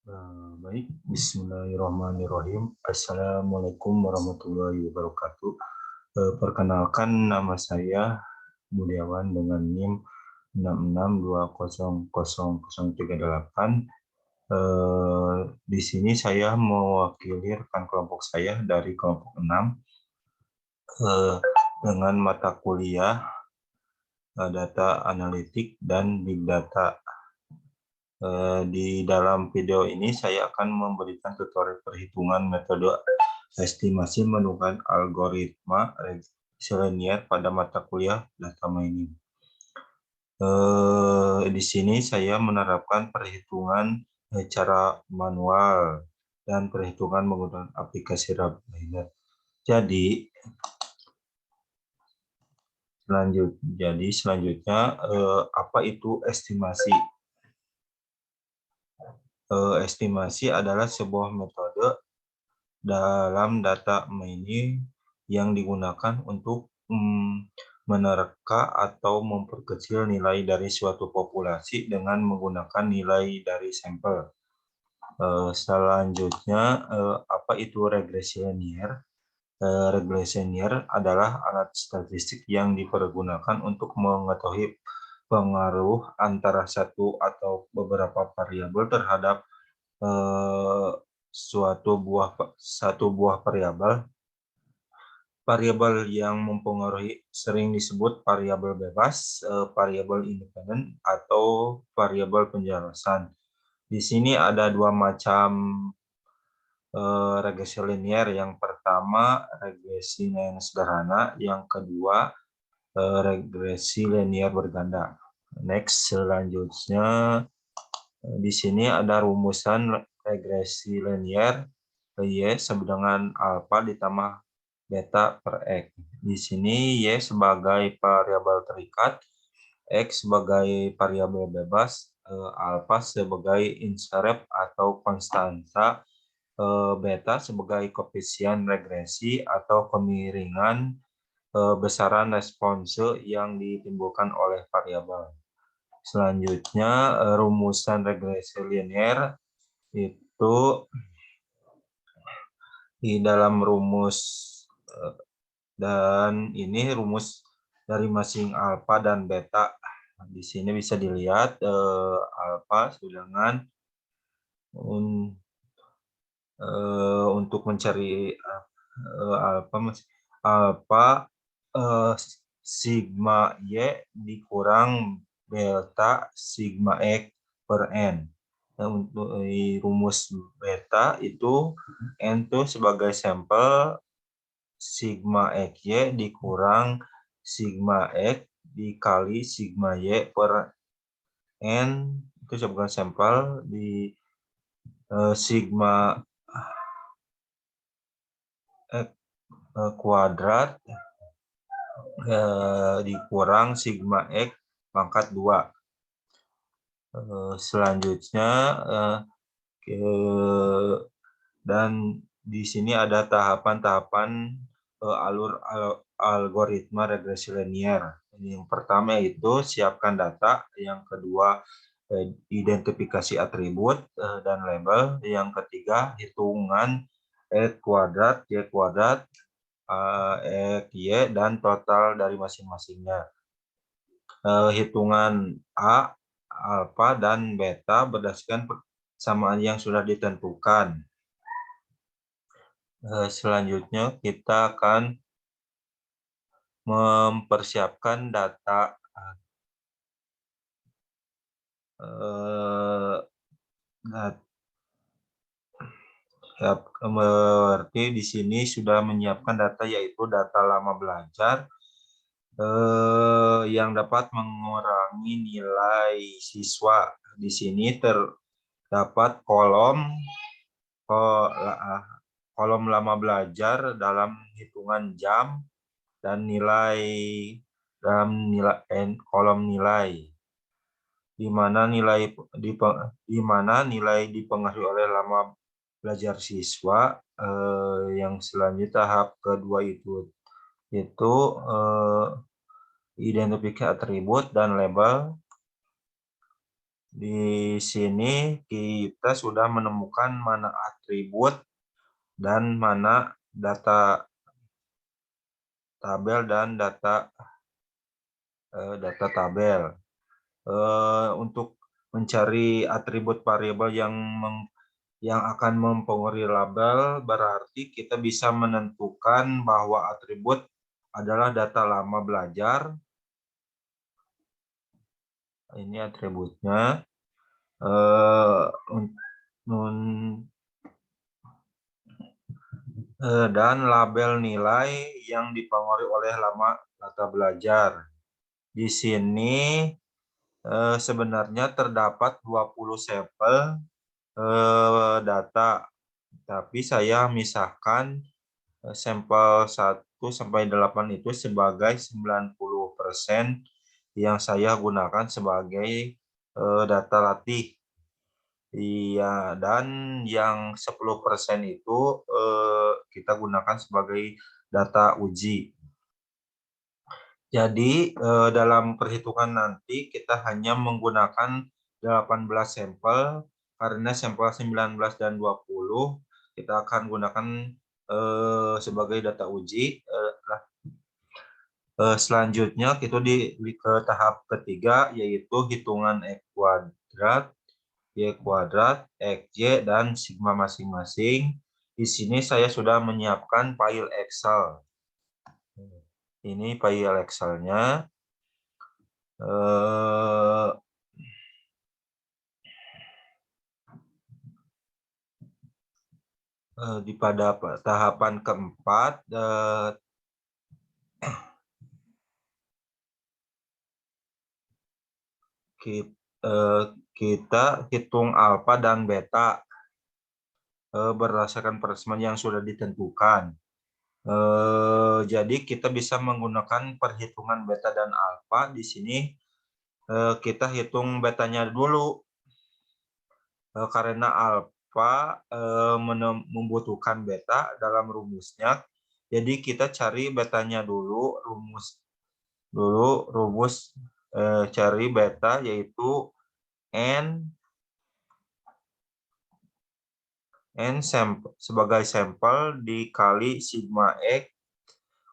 Baik, Bismillahirrahmanirrahim. Assalamualaikum warahmatullahi wabarakatuh. Perkenalkan, nama saya Budiawan dengan NIM 66200038. Di sini saya mewakili rekan kelompok saya dari kelompok 6 dengan mata kuliah Data Analitik dan Big Data. Di dalam video ini saya akan memberikan tutorial perhitungan metode estimasi menggunakan algoritma regresi linear pada mata kuliah data mining. Di sini saya menerapkan perhitungan cara manual dan perhitungan menggunakan aplikasi Rabbiner. Jadi selanjutnya apa itu estimasi? Estimasi adalah sebuah metode dalam data mining yang digunakan untuk menerka atau memperkecil nilai dari suatu populasi dengan menggunakan nilai dari sampel. Selanjutnya, apa itu regresi linear? Regresi linear adalah alat statistik yang dipergunakan untuk mengetahui pengaruh antara satu atau beberapa variabel terhadap satu buah variabel. Variabel yang mempengaruhi sering disebut variabel bebas, variabel independen, atau variabel penjelasan. Di sini ada dua macam regresi linear. Yang pertama regresi linear sederhana, yang kedua regresi linear berganda. Next, selanjutnya di sini ada rumusan regresi linear Y sama dengan alfa ditambah beta per X. Di sini Y sebagai variabel terikat, X sebagai variabel bebas, alfa sebagai intercept atau konstanta, beta sebagai koefisien regresi atau kemiringan besaran response yang ditimbulkan oleh variabel. Selanjutnya, rumusan regresi linear itu di dalam rumus, dan ini rumus dari masing alfa dan beta. Di sini bisa dilihat alfa sedangkan untuk mencari alfa sigma Y dikurang delta sigma X per N. Untuk rumus beta itu N itu sebagai sampel, sigma XY dikurang sigma X dikali sigma Y per N itu sebagai sampel di sigma X kuadrat dikurang sigma X pangkat 2. Selanjutnya dan di sini ada tahapan-tahapan alur algoritma regresi linear. Yang pertama itu siapkan data, yang kedua identifikasi atribut dan label, yang ketiga hitungan X kuadrat, Y kuadrat, X, Y, dan total dari masing-masingnya. Hitungan A, alfa, dan beta berdasarkan persamaan yang sudah ditentukan. Selanjutnya kita akan mempersiapkan data. Berarti di sini sudah menyiapkan data, yaitu data lama belajar yang dapat mengurangi nilai siswa. Di sini terdapat kolom lama belajar dalam hitungan jam dan nilai dalam kolom nilai, di mana nilai dipengaruhi oleh lama belajar siswa. Yang selanjutnya tahap kedua itu identifikasi atribut dan label. Di sini kita sudah menemukan mana atribut dan mana data tabel dan data tabel. Untuk mencari atribut variabel yang akan mempengaruhi label, berarti kita bisa menentukan bahwa atribut adalah data lama belajar. Ini atributnya. Dan label nilai yang dipengaruhi oleh lama data belajar. Di sini sebenarnya terdapat 20 sampel data, tapi saya misahkan sampel 1 sampai 8 itu sebagai 90% yang saya gunakan sebagai data latih. Iya, dan yang 10% itu kita gunakan sebagai data uji. Jadi dalam perhitungan nanti kita hanya menggunakan 18 sampel, karena sampel 19 dan 20 kita akan gunakan sebagai data uji. Selanjutnya kita ke tahap ketiga, yaitu hitungan X kuadrat, Y kuadrat, XY, dan sigma masing-masing. Di sini saya sudah menyiapkan file Excel. Ini file Excel-nya. Pada tahapan keempat, kita hitung alfa dan beta berdasarkan persamaan yang sudah ditentukan. Jadi kita bisa menggunakan perhitungan beta dan alfa. Di sini kita hitung betanya dulu, karena alfa membutuhkan beta dalam rumusnya. Jadi kita cari betanya dulu, rumus cari beta yaitu n sebagai sampel dikali sigma X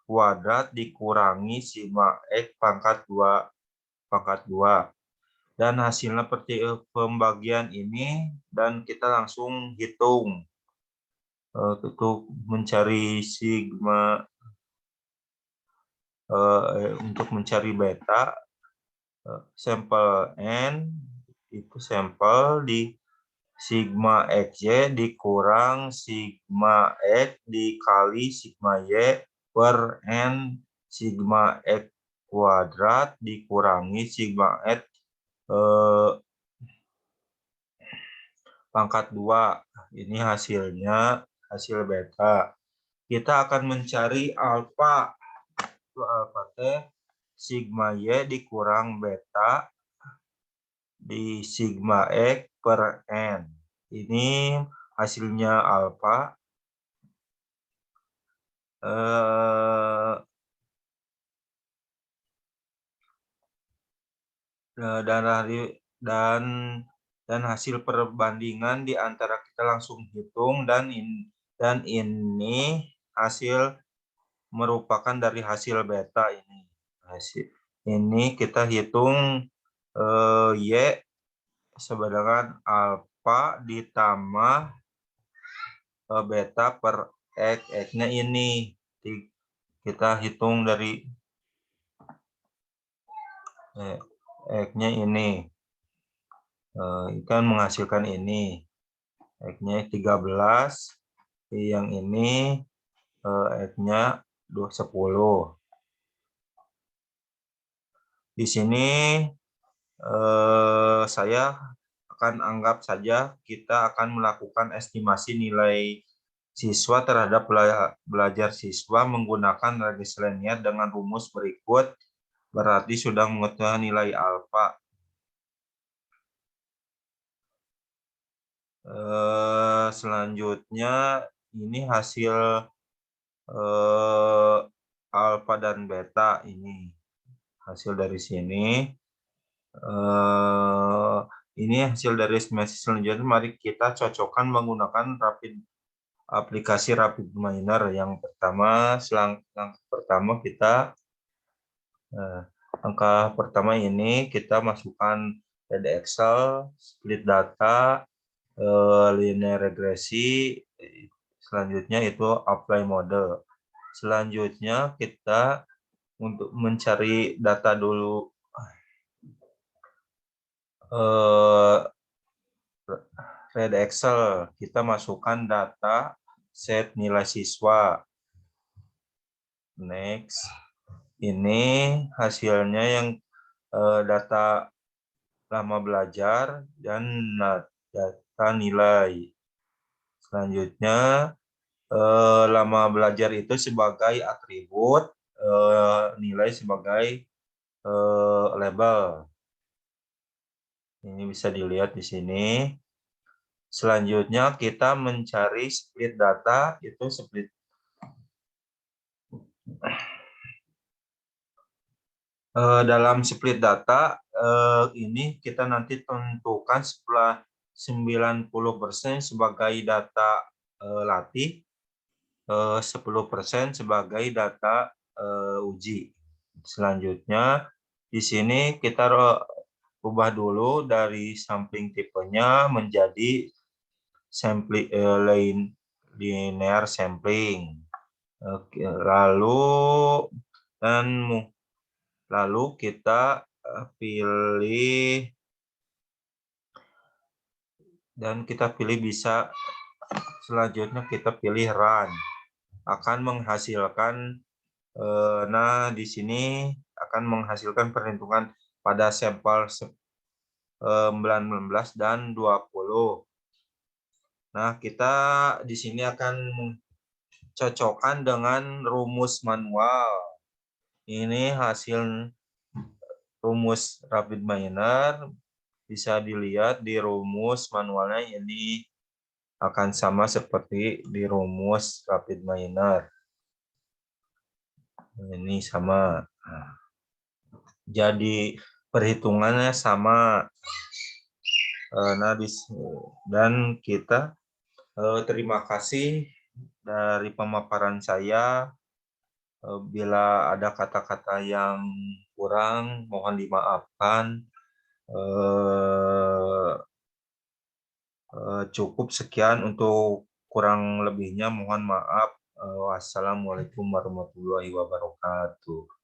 kuadrat dikurangi sigma X pangkat 2 dan hasilnya seperti pembagian ini, dan kita langsung hitung untuk mencari sigma untuk mencari beta. Sampel n itu sampel di sigma XY dikurang sigma X dikali sigma Y per N sigma X kuadrat dikurangi sigma X pangkat 2. Ini hasilnya, hasil beta. Kita akan mencari alfa. Alfa teh sigma Y dikurang beta di sigma X per N. Ini hasilnya alfa. Dan hasil perbandingan di antara kita langsung hitung, dan ini hasil merupakan dari hasil beta ini. Ini kita hitung Y sebenarnya alfa ditambah beta per X. X-nya ini kita hitung dari X-nya ini. Ikan menghasilkan ini. X-nya 13. Yang ini X-nya 10. Di sini saya akan anggap saja kita akan melakukan estimasi nilai siswa terhadap belajar siswa menggunakan regresi linear dengan rumus berikut, berarti sudah mengetahui nilai alfa. Selanjutnya ini hasil alfa dan beta, ini hasil dari sini. Ini hasil dari estimasi selanjutnya. Mari kita cocokkan menggunakan aplikasi RapidMiner. Yang pertama kita angka pertama ini kita masukkan pada Excel, split data, linear regresi. Selanjutnya itu apply model. Selanjutnya kita untuk mencari data dulu, Red Excel, kita masukkan data set nilai siswa. Next, ini hasilnya yang data lama belajar dan data nilai. Selanjutnya, lama belajar itu sebagai atribut, nilai sebagai label. Ini bisa dilihat di sini. Selanjutnya kita mencari split data, itu split dalam split data ini kita nanti tentukan setelah 90% sebagai data latih, 10% sebagai data uji. Selanjutnya di sini kita ubah dulu dari sampling tipenya menjadi sampling linear sampling. Oke, lalu kita pilih dan kita pilih bisa selanjutnya kita pilih run, akan menghasilkan nah di sini akan menghasilkan perhitungan pada sampel 19 dan 20. Nah, kita di sini akan cocokkan dengan rumus manual. Ini hasil rumus RapidMiner, bisa dilihat di rumus manualnya ini akan sama seperti di rumus RapidMiner. Ini sama. Jadi perhitungannya sama. Nah, dan kita terima kasih dari pemaparan saya. Bila ada kata-kata yang kurang, mohon dimaafkan. Cukup sekian, untuk kurang lebihnya mohon maaf. Wassalamualaikum warahmatullahi wabarakatuh.